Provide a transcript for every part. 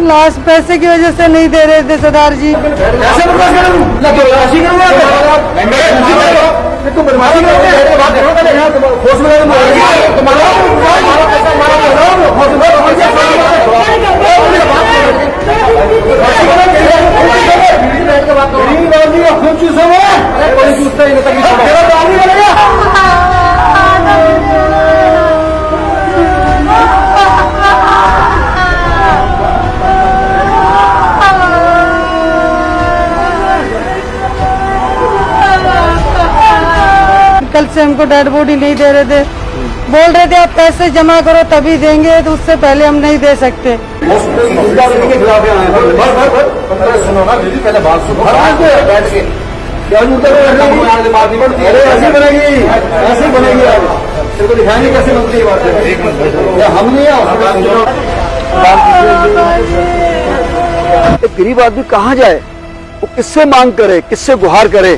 Last पैसे की वजह से नहीं दे रहे थे सरदार जी। कल से हमको डेड बॉडी नहीं दे रहे थे, बोल रहे थे आप पैसे जमा करो तभी देंगे, तो उससे पहले हम नहीं दे सकते। एक गरीब आदमी कहाँ जाए, वो किससे मांग करे, किससे गुहार करे।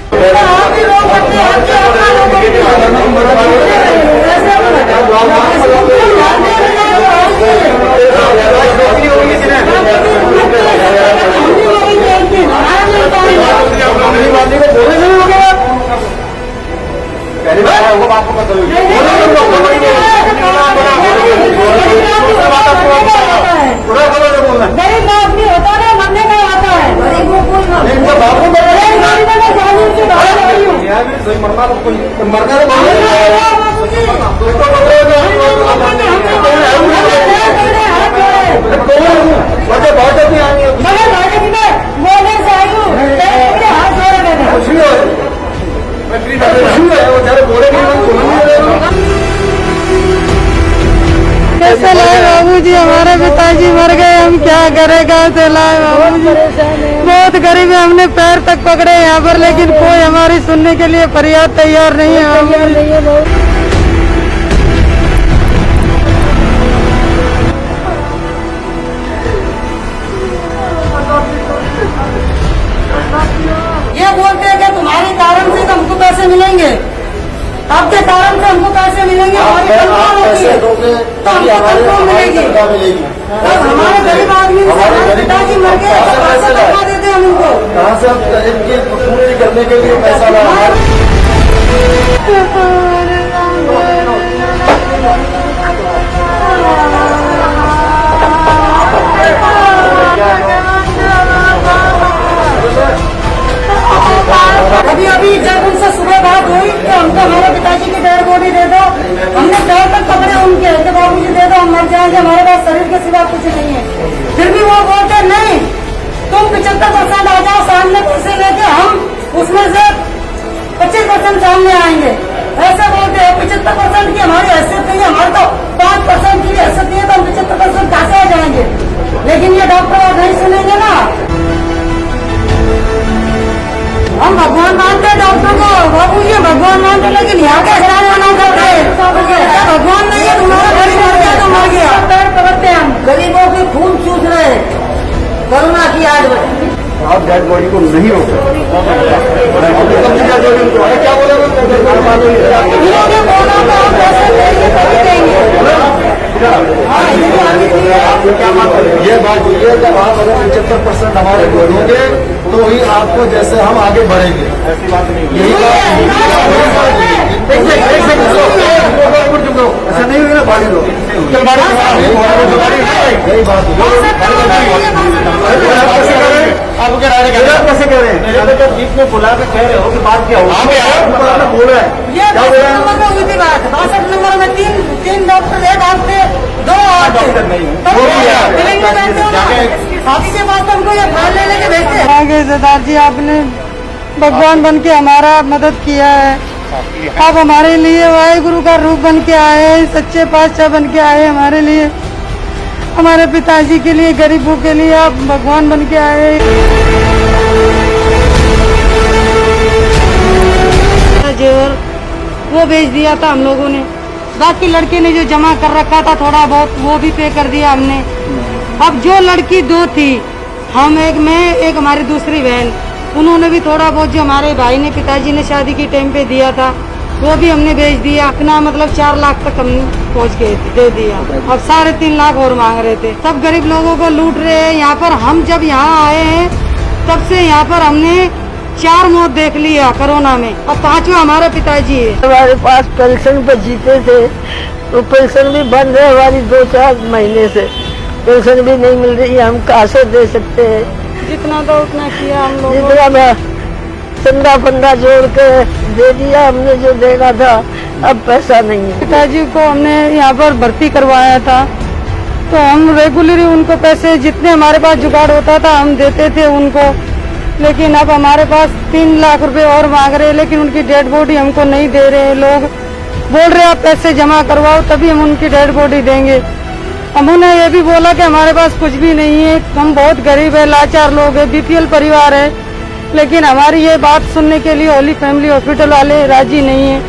गरीब आदमी होता है मरने का आता है, कैसे लाए बाबूजी, हमारे पिताजी मर गए, हम क्या करें, कहाँ से लाए बाबूजी। बहुत गरीब है, हमने पैर तक पकड़े यहाँ पर, लेकिन कोई हमारी सुनने के लिए फरियाद तैयार नहीं है। ये बोलते हैं कि तुम्हारे कारण से हमको पैसे मिलेंगे, आपके कारण से हमको पैसे मिलेंगे, हमारी तनख्वाह होती है तो हमको तनख्वाह मिलेगी। हमारे गरीब आदमी हमारे पिताजी मर गए, पैसा तनख्वाह देते हम उनको कहाँ से इनकी पूरी करने के लिए पैसा अभी जब उनसे सुबह बात हुई तो हमको हमारे पिताजी की डेड बॉडी दे दो, हमने पैर तक पकड़े उनके कि बाबूजी दे दो, हम मर जाएंगे, हमारे पास शरीर के सिवा कुछ नहीं है। फिर भी वो बोलते नहीं, तुम 75% आ जाओ सामने पैसे लेके, हम उसमें से 25% सामने आएंगे, ऐसे बोलते हैं। 75% की हमारी हैसियत नहीं है, हमारे तो 5% की हैसियत नहीं है, तो हम 75% कैसे आ जाएंगे। लेकिन ये डॉक्टर बात नहीं सुनेंगे ना, हम भगवान मानते हैं डॉक्टर को, बाबू ये भगवान मानते, लेकिन यहाँ के नहीं करते, भगवान नहीं है, तुम्हारा गरीब मर गया तो मर गया, पैर पकड़ते हैं हम। गरीबों के खून चूस रहे हैं कोरोना की आज में, आप डेड बॉडी को नहीं रोक सकते। क्या बोला ये बात हुई है, जब आप अगर 75% हमारे को दोगे तो ही आपको जैसे हम आगे बढ़ेंगे, ऐसी बात नहीं। यही बात ऐसा नहीं हुई ना, बाड़ी दो यही बात आप कैसे कह रहे हैं, बीच में बुला के कह रहे हो कि बात क्या होगी, बोल रहे हैं ये हुई थी बात। 62 नंबर में तीन डॉक्टर, एक आपके 2 डॉक्टर नहीं आगे। सरदार जी आपने भगवान बन के हमारा मदद किया है, आप हमारे लिए वाहिगुरु का रूप बन के आए, सच्चे पातशाह बन के आए हमारे लिए, हमारे पिताजी के लिए, गरीबों के लिए आप भगवान बन के आए। जेवर वो बेच दिया था हम लोगों ने, बाकी लड़के ने जो जमा कर रखा था थोड़ा बहुत वो भी पे कर दिया हमने। अब जो लड़की 2 थी, हम एक, मैं एक, हमारी दूसरी बहन, उन्होंने भी थोड़ा बहुत जो हमारे भाई ने, पिताजी ने शादी के टाइम पे दिया था वो भी हमने बेच दिया। अपना मतलब 4 लाख तक हम पहुँच के दे दिया। अब 3.5 लाख और मांग रहे थे। सब गरीब लोगों को लूट रहे हैं। यहाँ पर हम जब यहाँ आए हैं तब से यहाँ पर हमने 4 मौत देख लिया कोरोना में। अब 5वां हमारे पिताजी है। हमारे पास पेंशन पर जीते थे, तो पेंशन भी बंद है हमारी 2-4 महीने से। पेंशन भी नहीं मिल रही है, हम कहाँ से दे सकते हैं? जितना था उतना किया हम लोग। जितना चंदा फंदा जोड़ के दे दिया हमने जो देना था, अब पैसा नहीं है। पिताजी को हमने यहाँ पर भर्ती करवाया था, तो हम रेगुलरली उनको पैसे जितने हमारे पास जुगाड़ होता था हम देते थे उनको। लेकिन अब हमारे पास 3 लाख रुपए और मांग रहे हैं, लेकिन उनकी डेड बॉडी हमको नहीं दे रहे हैं। लोग बोल रहे आप पैसे जमा करवाओ तभी हम उनकी डेड बॉडी देंगे। हमने ये भी बोला कि हमारे पास कुछ भी नहीं है, हम बहुत गरीब है, लाचार लोग है, बीपीएल परिवार है। लेकिन हमारी ये बात सुनने के लिए होली फैमिली हॉस्पिटल वाले राजी नहीं है,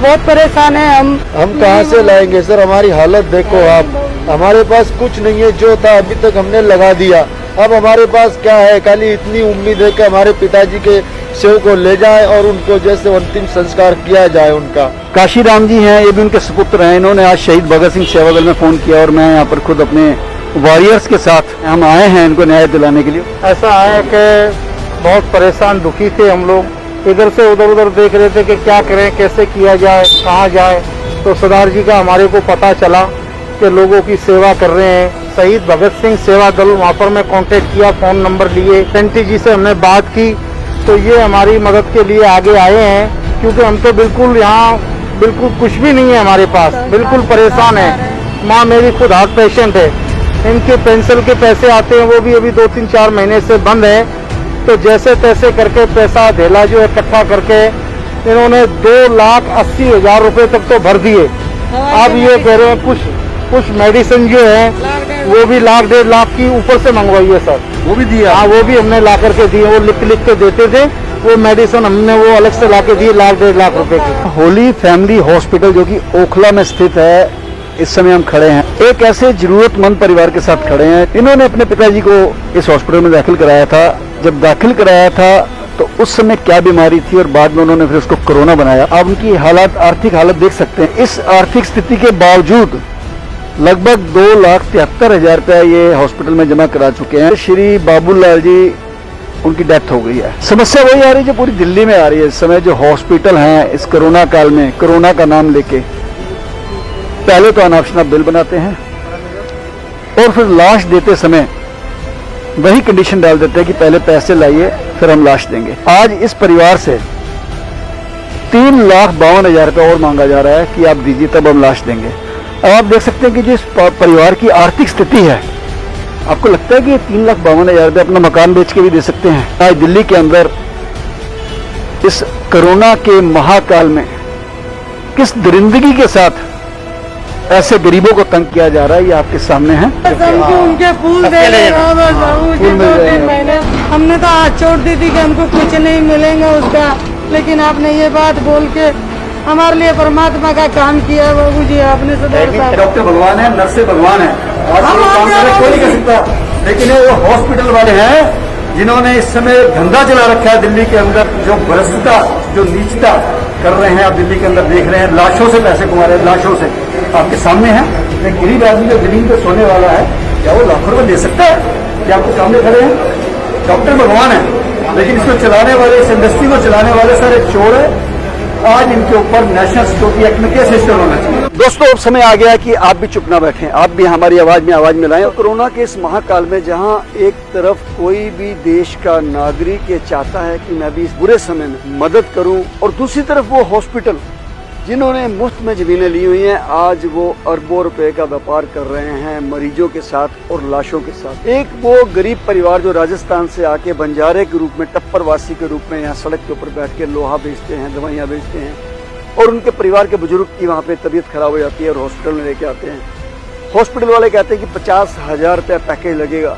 बहुत परेशान है। हम कहाँ से लाएंगे सर? हमारी हालत देखो आप, हमारे पास कुछ नहीं है। जो था अभी तक हमने लगा दिया, अब हमारे पास क्या है? खाली इतनी उम्मीद है कि हमारे पिताजी के शव को ले जाए और उनको जैसे अंतिम संस्कार किया जाए उनका। काशीराम जी हैं, ये भी उनके सुपुत्र हैं। इन्होंने आज शहीद भगत सिंह सेवादल में फोन किया और मैं यहाँ पर खुद अपने वॉरियर्स के साथ हम आए हैं इनको न्याय दिलाने के लिए। ऐसा है कि बहुत परेशान दुखी थे हम लोग, इधर से उधर देख रहे थे कि क्या करें, कैसे किया जाए, कहाँ जाए। तो सरदार जी का हमारे को पता चला कि लोगों की सेवा कर रहे हैं। शहीद भगत सिंह सेवा दल, वहाँ पर मैं कांटेक्ट किया, फोन नंबर लिए, एनटी जी से हमने बात की, तो ये हमारी मदद के लिए आगे आए हैं। क्योंकि हम तो बिल्कुल यहाँ बिल्कुल कुछ भी नहीं है हमारे पास, बिल्कुल परेशान है। माँ मेरी खुद हार्ट पेशेंट है, इनके पेंशन के पैसे आते हैं वो भी अभी 2-3-4 महीने से बंद है। तो जैसे तैसे करके पैसा धेला जो इकट्ठा करके इन्होंने 2,80,000 रुपए तक तो भर दिए। अब ये कह रहे हैं कुछ मेडिसिन जो है वो भी 1,00,000-1.5 लाख की ऊपर से मंगवाई है सर। वो भी दिया? हाँ, वो भी हमने ला करके दिए। वो लिख के देते थे, वो मेडिसिन हमने वो अलग से ला के दिए 1,00,000-1.5 लाख रुपए की। होली फैमिली हॉस्पिटल जो कि ओखला में स्थित है, इस समय हम खड़े हैं। एक ऐसे जरूरतमंद परिवार के साथ खड़े हैं। इन्होंने अपने पिताजी को इस हॉस्पिटल में दाखिल कराया था। जब दाखिल कराया था तो उस समय क्या बीमारी थी और बाद में उन्होंने फिर उसको कोरोना बनाया। आप उनकी हालत, आर्थिक हालत देख सकते हैं। इस आर्थिक स्थिति के बावजूद लगभग 2,73,000 रुपया ये हॉस्पिटल में जमा करा चुके हैं। श्री बाबूलाल जी, उनकी डेथ हो गई है। समस्या वही आ रही है जो पूरी दिल्ली में आ रही है इस समय। जो हॉस्पिटल हैं इस कोरोना काल में, कोरोना का नाम लेके पहले तो अनाप शनाप बिल बनाते हैं और फिर लाश देते समय वही कंडीशन डाल देते हैं कि पहले पैसे लाइए फिर हम लाश देंगे। आज इस परिवार से 3,52,000 रुपये और मांगा जा रहा है कि आप दीजिए तब हम लाश देंगे। अब आप देख सकते हैं कि जिस परिवार की आर्थिक स्थिति है, आपको लगता है कि 3,52,000 रुपये अपना मकान बेच के भी दे सकते हैं? आज दिल्ली के अंदर इस कोरोना के महाकाल में किस दरिंदगी के साथ ऐसे गरीबों को तंग किया जा रहा है, ये आपके सामने है। हमको उनके फूल दे रहे हैं बस बाबूजी। 2-3 महीने हमने तो हाथ छोड़ दी थी कि हमको कुछ नहीं मिलेगा उसका, लेकिन आपने ये बात बोल के हमारे लिए परमात्मा का काम किया है बाबूजी। आपने डॉक्टर भगवान है, नर्से भगवान है, कोई नहीं कर सकता। लेकिन वो हॉस्पिटल वाले हैं जिन्होंने इस समय धंधा चला रखा है दिल्ली के अंदर, जो भ्रष्टता, जो नीचता कर रहे हैं। आप दिल्ली के अंदर देख रहे हैं, लाशों से पैसे कमा रहे हैं, लाशों से। आपके सामने है एक गरीब आदमी जो जमीन पे सोने वाला है, क्या वो लाखों रुपए दे सकता है? क्या आपके सामने खड़े हैं? डॉक्टर भगवान है, लेकिन इसको चलाने वाले, इस इंडस्ट्री को चलाने वाले सारे चोर है। आज इनके ऊपर नेशनल सिक्योरिटी एक्ट में केस रजिस्टर होना चाहिए। दोस्तों, अब समय आ गया कि आप भी चुप ना बैठें, आप भी हमारी आवाज में आवाज मिलाएं। कोरोना के इस महाकाल में जहां एक तरफ कोई भी देश का नागरिक ये चाहता है कि मैं भी इस बुरे समय में मदद करूं, और दूसरी तरफ वो हॉस्पिटल जिन्होंने मुफ्त में जमीनें ली हुई हैं, आज वो अरबों रुपए का व्यापार कर रहे हैं मरीजों के साथ और लाशों के साथ। एक वो गरीब परिवार जो राजस्थान से आके बंजारे के रूप में, टप्परवासी के रूप में यहाँ सड़क के ऊपर बैठ के लोहा बेचते हैं, दवाइयाँ बेचते हैं, और उनके परिवार के बुजुर्ग की वहाँ पे तबीयत खराब हो जाती है और हॉस्पिटल में लेके आते हैं। हॉस्पिटल वाले कहते हैं कि 50,000 रुपया पैकेज लगेगा।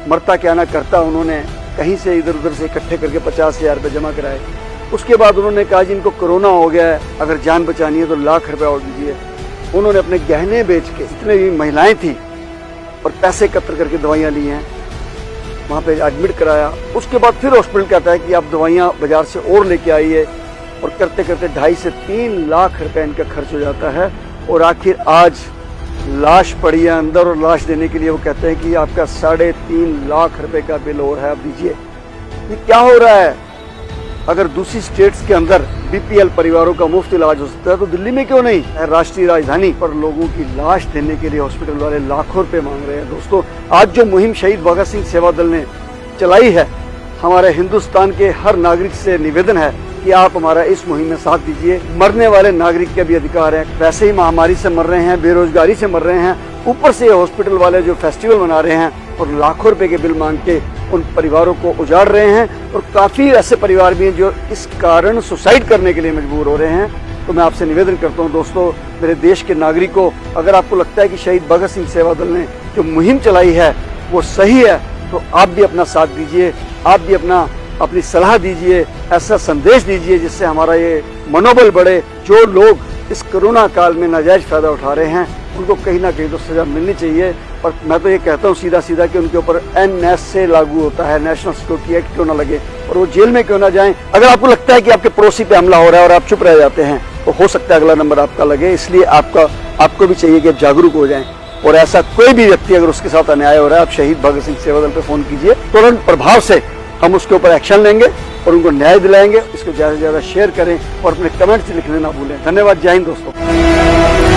मरता क्या ना करता, उन्होंने कहीं से इधर उधर से इकट्ठे करके 50,000 रुपये जमा कराए। उसके बाद उन्होंने कहा जी इनको कोरोना हो गया है, अगर जान बचानी है तो 1,00,000 रुपया और दीजिए। उन्होंने अपने गहने बेच के, जितने भी महिलाएं थी, और पैसे एकत्र करके दवाइयाँ ली हैं, वहाँ पे एडमिट कराया। उसके बाद फिर हॉस्पिटल कहता है कि आप दवाइयाँ बाजार से और लेके आइए, और करते करते 2.5 से 3 लाख रुपए इनका खर्च हो जाता है और आखिर आज लाश पड़ी है अंदर और लाश देने के लिए वो कहते हैं कि आपका 3.5 लाख रुपए का बिल और है, आप दीजिए। ये क्या हो रहा है? अगर दूसरी स्टेट्स के अंदर बीपीएल परिवारों का मुफ्त इलाज हो सकता है तो दिल्ली में क्यों नहीं? राष्ट्रीय राजधानी पर लोगों की लाश देने के लिए हॉस्पिटल वाले लाखों रुपए मांग रहे हैं। दोस्तों, आज जो मुहिम शहीद भगत सिंह सेवा दल ने चलाई है, हमारे हिंदुस्तान के हर नागरिक से निवेदन है कि आप हमारा इस मुहिम में साथ दीजिए। मरने वाले नागरिक के भी अधिकार है। वैसे ही महामारी से मर रहे हैं, बेरोजगारी से मर रहे हैं, ऊपर से हॉस्पिटल वाले जो फेस्टिवल मना रहे हैं और लाखों रुपए के बिल मांग के उन परिवारों को उजाड़ रहे हैं। और काफी ऐसे परिवार भी हैं जो इस कारण सुसाइड करने के लिए मजबूर हो रहे हैं। तो मैं आपसे निवेदन करता हूं दोस्तों, मेरे देश के नागरिकों, अगर आपको लगता है कि शहीद भगत सिंह सेवा दल ने जो मुहिम चलाई है वो सही है तो आप भी अपना साथ दीजिए, आप भी अपनी सलाह दीजिए, ऐसा संदेश दीजिए जिससे हमारा ये मनोबल बढ़े। जो लोग इस कोरोना काल में नाजायज फायदा उठा रहे हैं उनको कहीं ना कहीं तो सजा मिलनी चाहिए। और मैं तो ये कहता हूँ सीधा सीधा कि उनके ऊपर NS से लागू होता है, नेशनल सिक्योरिटी एक्ट क्यों ना लगे और वो जेल में क्यों ना जाएं। अगर आपको लगता है कि आपके पड़ोसी पे हमला हो रहा है और आप चुप रह जाते हैं तो हो सकता है अगला नंबर आपका लगे। इसलिए आपको भी चाहिए कि आप जागरूक हो जाएं और ऐसा कोई भी व्यक्ति अगर उसके साथ अन्याय हो रहा है, आप शहीद भगत सिंह सेवा दल पे फोन कीजिए, तुरंत प्रभाव से हम उसके ऊपर एक्शन लेंगे और उनको न्याय दिलाएंगे। इसको ज्यादा से ज्यादा शेयर करें और अपने कमेंट्स लिखने ना भूलें। धन्यवाद। जय हिंद दोस्तों।